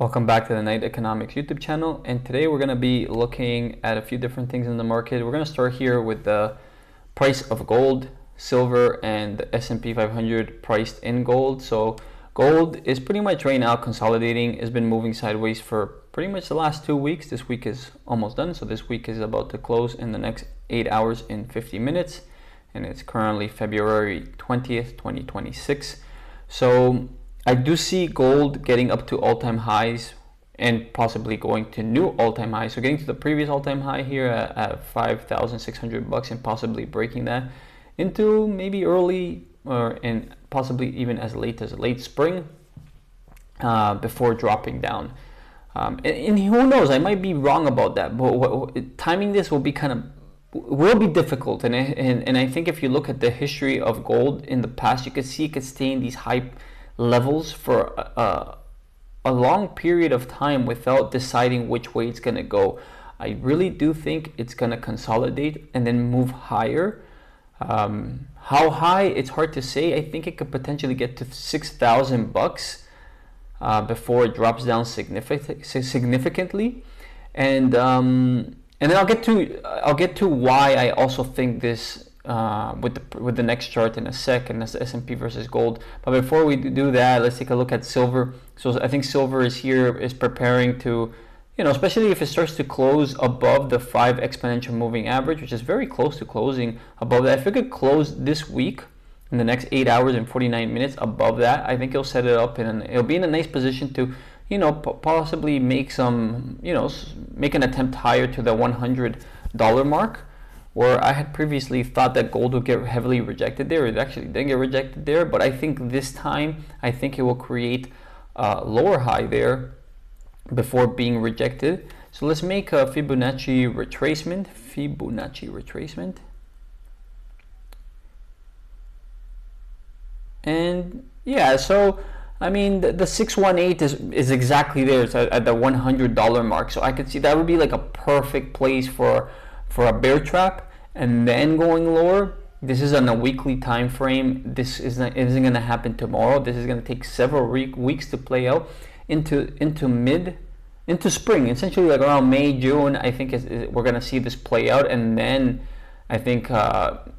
Welcome back to the NITE Economics YouTube channel, and today we're going to be looking at a few different things in the market. We're going to start here with the price of gold, silver, and the S&P 500 priced in gold. So gold is pretty much right now consolidating. It's been moving sideways for pretty much the last 2 weeks. This week is almost done, so this week is about to close in the next 8 hours and 50 minutes, and it's currently February 20th, 2026. So I do see gold getting up to all-time highs and possibly going to new all-time highs. So getting to the previous all-time high here at 5,600 bucks and possibly breaking that into maybe early and possibly even as late spring before dropping down. And who knows? I might be wrong about that, but timing this will be difficult. And I think if you look at the history of gold in the past, you could see it could stay in these high levels for a long period of time without deciding which way it's going to go. I really do think it's going to consolidate and then move higher. How high, it's hard to say. I think it could potentially get to 6,000 bucks before it drops down significantly. And then I'll get to why I also think this with the next chart in a sec, and that's the S&P versus gold. But before we do that, let's take a look at silver. So I think silver is preparing to, especially if it starts to close above the 5 exponential moving average, which is very close to closing above that. If it could close this week in the next 8 hours and 49 minutes above that, I think it'll set it up and it'll be in a nice position to possibly make some, make an attempt higher to the $100 mark, where I had previously thought that gold would get heavily rejected there. It actually didn't get rejected there, but I think this time, I think it will create a lower high there before being rejected. So let's make a Fibonacci retracement. And yeah, so I mean, the 618 is exactly there. It's at the $100 mark. So I could see that would be like a perfect place for a bear trap, and then going lower. This is on a weekly time frame. This isn't going to happen tomorrow. This is going to take several weeks to play out into spring, essentially like around May, June. I think we're going to see this play out, and then I think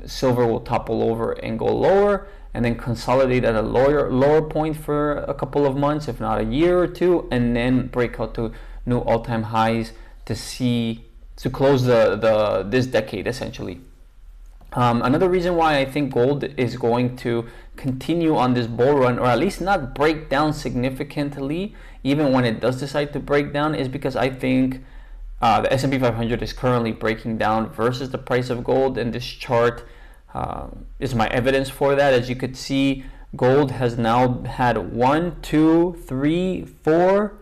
silver will topple over and go lower, and then consolidate at a lower point for a couple of months, if not a year or two, and then break out to new all-time highs to close this decade, essentially. Another reason why I think gold is going to continue on this bull run, or at least not break down significantly, even when it does decide to break down, is because I think the S&P 500 is currently breaking down versus the price of gold, and this chart is my evidence for that. As you could see, gold has now had 1, 2, 3, 4,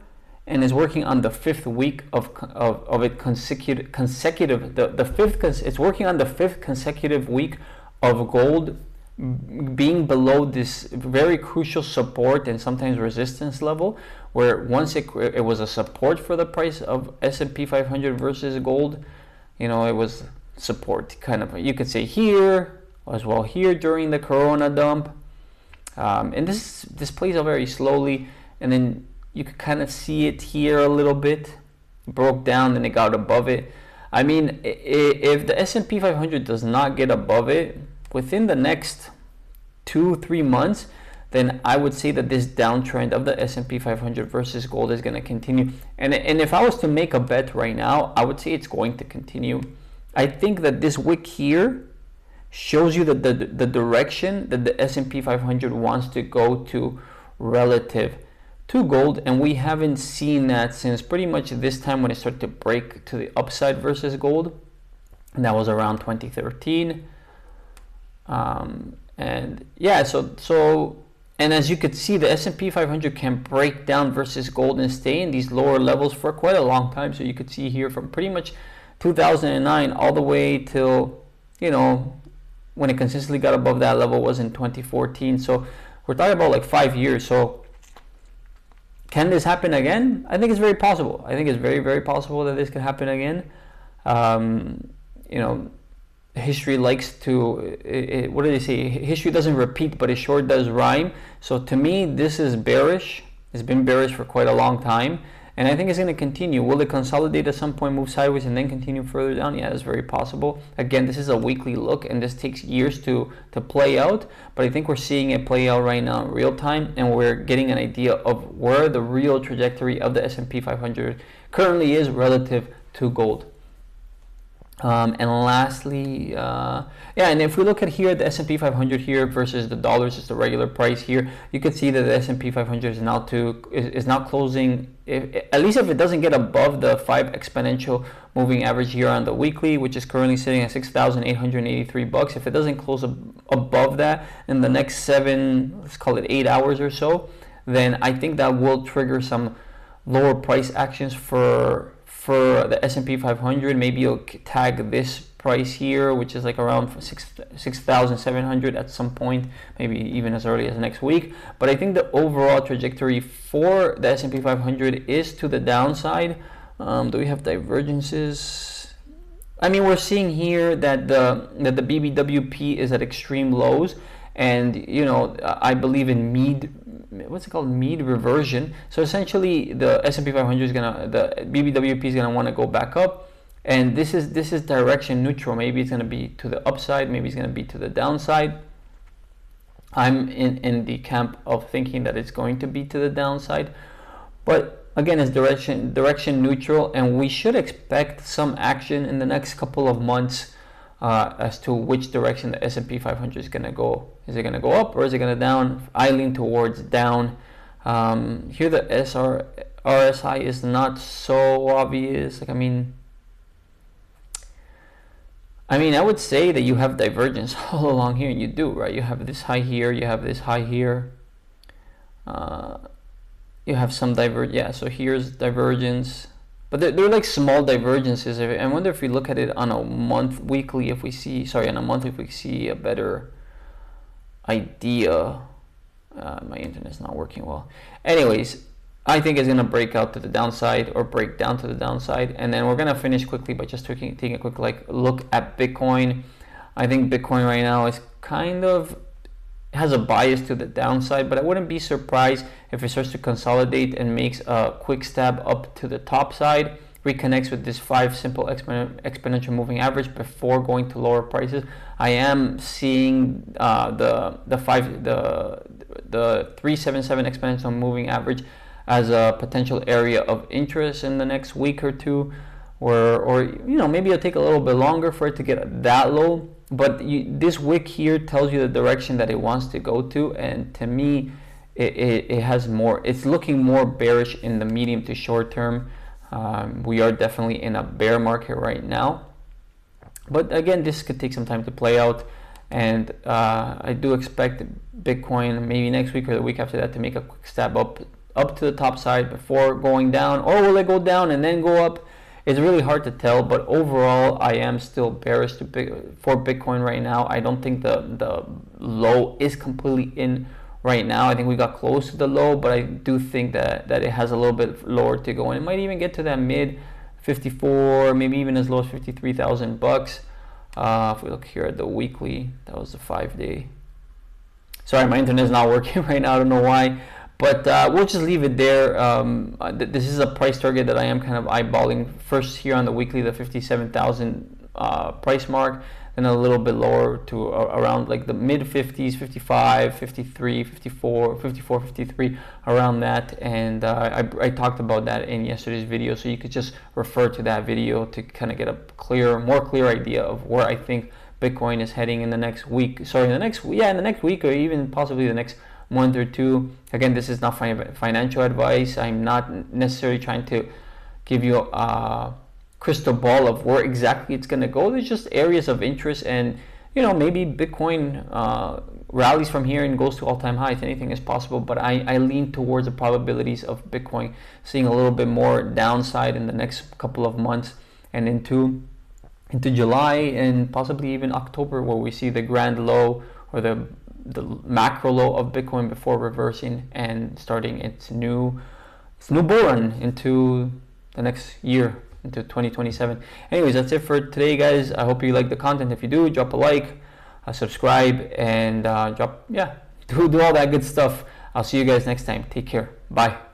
and is working on the 5th week of it consecutive. It's working on the 5th consecutive week of gold being below this very crucial support and sometimes resistance level, where once it was a support for the price of S&P 500 versus gold. It was support, kind of, you could say here as well, here during the Corona dump, and this plays out very slowly, and then you could kind of see it here a little bit, broke down, then it got above it. I mean, if the S&P 500 does not get above it within the next 2-3 months, then I would say that this downtrend of the S&P 500 versus gold is going to continue. And if I was to make a bet right now, I would say it's going to continue. I think that this wick here shows you that the direction that the S&P 500 wants to go to relative to gold, and we haven't seen that since pretty much this time when it started to break to the upside versus gold, and that was around 2013. And yeah, so and as you could see, the S&P 500 can break down versus gold and stay in these lower levels for quite a long time. So you could see here from pretty much 2009 all the way till, when it consistently got above that level was in 2014. So we're talking about like 5 years. So can this happen again? I think it's very possible. I think it's very, very possible that this could happen again. History likes to, what do they say? History doesn't repeat, but it sure does rhyme. So to me, this is bearish. It's been bearish for quite a long time, and I think it's going to continue. Will it consolidate at some point, move sideways, and then continue further down? Yeah, it's very possible. Again, this is a weekly look, and this takes years to play out, but I think we're seeing it play out right now in real time, and we're getting an idea of where the real trajectory of the S&P 500 currently is relative to gold. And lastly, and if we look at here, the S&P 500 here versus the dollars, just the regular price here, you can see that the S&P 500 is now closing, at least if it doesn't get above the 5 exponential moving average here on the weekly, which is currently sitting at $6,883. If it doesn't close above that in the next 7, let's call it 8 hours or so, then I think that will trigger some lower price actions for the S&P 500. Maybe you'll tag this price here, which is like around 6,700 at some point, maybe even as early as next week. But I think the overall trajectory for the S&P 500 is to the downside. Do we have divergences? I mean, we're seeing here that the BBWP is at extreme lows, and you know, I believe in mean reversion. So essentially, the S&P 500 is the BBWP is gonna want to go back up, and this is direction neutral. Maybe it's gonna be to the upside, maybe it's gonna be to the downside. I'm in the camp of thinking that it's going to be to the downside, but again, it's direction neutral, and we should expect some action in the next couple of months as to which direction the S&P 500 is going to go. Is it going to go up or is it going to down? I lean towards down. Here the RSI is not so obvious. Like, I mean, I would say that you have divergence all along here, and you do, right? You have this high here, you have this high here. You have some so here's divergence. But they're like small divergences. I wonder if we look at it on a weekly, if we see a better idea. My internet's not working well. Anyways, I think it's gonna break out to the downside or break down to the downside, and then we're gonna finish quickly by just taking a quick look at Bitcoin. I think Bitcoin right now is kind of has a bias to the downside, but I wouldn't be surprised if it starts to consolidate and makes a quick stab up to the top side, reconnects with this 5 simple exponential moving average before going to lower prices. I am seeing the 377 exponential moving average as a potential area of interest in the next week or two, or you know, maybe it'll take a little bit longer for it to get that low. But this wick here tells you the direction that it wants to go to, and to me, it has more. It's looking more bearish in the medium to short term. We are definitely in a bear market right now, but again, this could take some time to play out, and I do expect Bitcoin maybe next week or the week after that to make a quick stab up to the top side before going down, or will it go down and then go up? It's really hard to tell, but overall, I am still bearish for Bitcoin right now. I don't think the low is completely in right now. I think we got close to the low, but I do think that it has a little bit lower to go, and it might even get to that mid 54, maybe even as low as $53,000. If we look here at the weekly, that was the 5-day. Sorry, my internet is not working right now. I don't know why. But we'll just leave it there. This is a price target that I am kind of eyeballing. First here on the weekly, the 57,000 price mark, then a little bit lower to around like the mid 50s, 55, 53, 54, 54, 53, around that. And I talked about that in yesterday's video, so you could just refer to that video to kind of get a more clear idea of where I think Bitcoin is heading in the next week. In the next week, or even possibly the next month or two. Again, this is not financial advice. I'm not necessarily trying to give you a crystal ball of where exactly it's going to go. There's just areas of interest, and you know, maybe Bitcoin rallies from here and goes to all-time highs. Anything is possible, but I lean towards the probabilities of Bitcoin seeing a little bit more downside in the next couple of months and into July and possibly even October, where we see the grand low or the macro low of Bitcoin before reversing and starting its new bull run into the next year, into 2027. Anyways, that's it for today, guys. I hope you like the content. If you do, drop a like, subscribe, and do all that good stuff. I'll see you guys next time. Take care. Bye.